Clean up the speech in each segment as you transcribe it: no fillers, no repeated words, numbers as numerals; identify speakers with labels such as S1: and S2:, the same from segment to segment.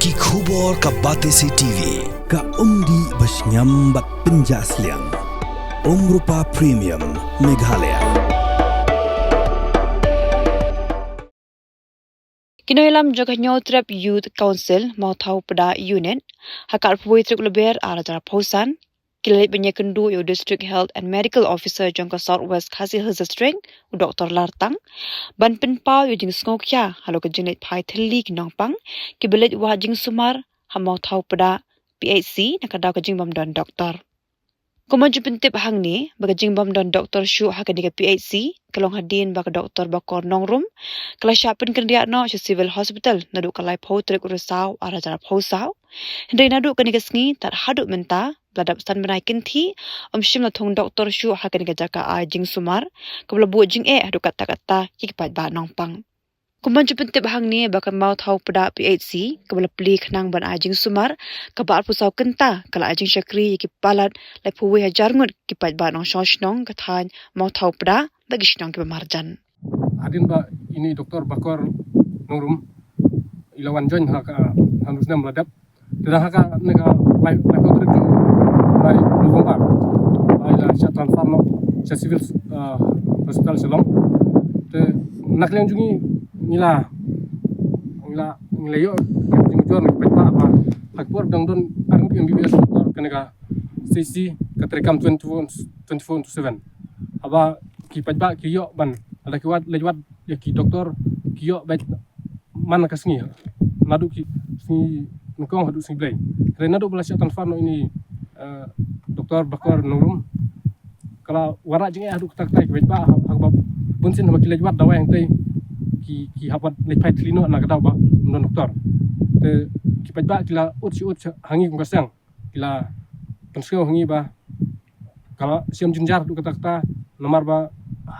S1: Ki khubor ka Batese TV
S2: ka umdi basnyam bak penjaslian Rupa Premium Meghalaya.
S3: Kinoilam Joganyo Trap Youth Council mau tahu pada unit hakar puai truk leber arah cara pausan kilalit banyak kendu yo District Health and Medical Officer Jangka Southwest Kasih Hezestring Dr. Lartang ban penpau yo jing skokya halo ke jenit pai theli kinongpang kibelit wa jing sumar ha mau tahu pada PHC nakadaw ke jing bam don doktor. Kumaju pentip hang ni baga jing bam don doktor syu ha ke PHC kalong hadin baga doktor bakor nongrum kala syapin kendia no sa civil hospital nadu kalai pau trek urusau arah cara pausau hendai nadu ke nigasngi tar haduk menta bladap stan benaikin thi shim la thong doktor syu ha ke jaka a jing sumar kabla bu jing haduk kata-kata kipat ba nongpang. Kumaju pentip hang ni baga mau tahu pada PHC kabla pli khnang ban a jing sumar kabar pusau kenta kala a jing syakri kipalat lai puwe hajarngut kipat ba nong shoshnong kathan mau tahu pada bagi shnong ki marjan.
S4: Adin ba ini doktor bakor nongrum ilawan join haka harusnya meladap dan haka nega live outreach by November by la chat transfer no sa civil hospital Selong te naklen jungi nila yo jung jor ni pa apa hakpor dang don arung MBBS doktor kenega CC katrekam 24/7 aba ki pajba ki yo ban ala ki wat lewat ya ki doktor ki yo baik mana kasngi nadu ki sni ngkong hadu sni blai rena do belasya transfer no ini doktor bakor nongrum kala wara jinge hadu tak tai ki pajba hakba bunsin ma ki lewat dawa yang tai ki hapat lepai tlino na kadaw ba non doktor te ki pajba kila ut hangi kung kila penskau hangi ba kala siam junjar du kata nomor ba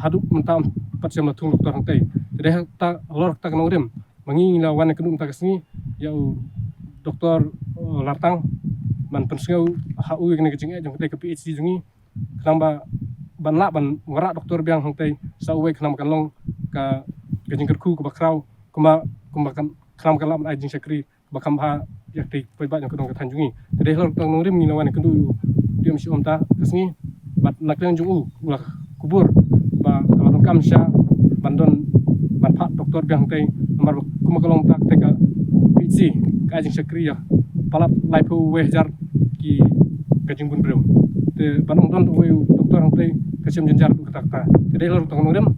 S4: haduk mentam pat siam latung doktor hantai jadi ta lor ta kanurem mangi la wan kedum ta kasni ya doktor Lartang man penskau ha u kene kecing jong te ke PhD jungi kenamba ban la ban wara doktor biang hantai sa uwe kenam kalong ka gajing kerku ke bakrau kan kram kalam ajing sakri bakam ha yakti poi ba yang kedong tanjungi jadi lor tang nurim ni lawan kendu dia mesti omta kasni bat naklen jungu ulah kubur ba kalon kamsha bandon manfaat doktor biang tai nomor kalong tak teka PC ajing sakri ya palap laipu wehjar ki gajing bun bro te banong don we doktor hantai kasim jenjar du kata jadi lor tang nurim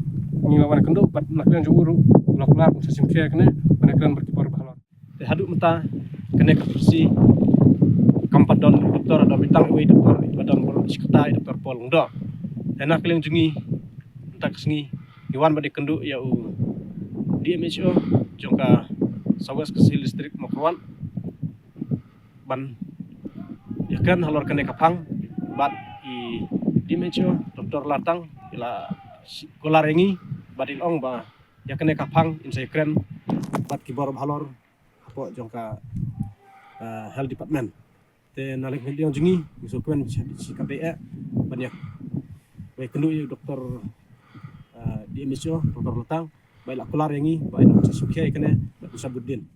S4: ni lawan kendu bat naklen juru ulah sesim kia kene naklen berkipar bahalor te haduk menta kene kursi kampat don doktor ada bintang we doktor badan bol seketai doktor polong do dan naklen jungi tak sengi iwan bade kendu ya DMHO jongka Southwest Kasih Listrik Mokrowan ban yakan halor kene kapang bat i DMHO doktor Lartang ila kolarengi badil ong ba yakene kapang insai kren bat kibor halor apo jongka health department te nalik heli jungi misukuen si KPE banyak baik kendu doktor di MSO doktor Lartang baik kolarengi baik sukia kene Sabuddin.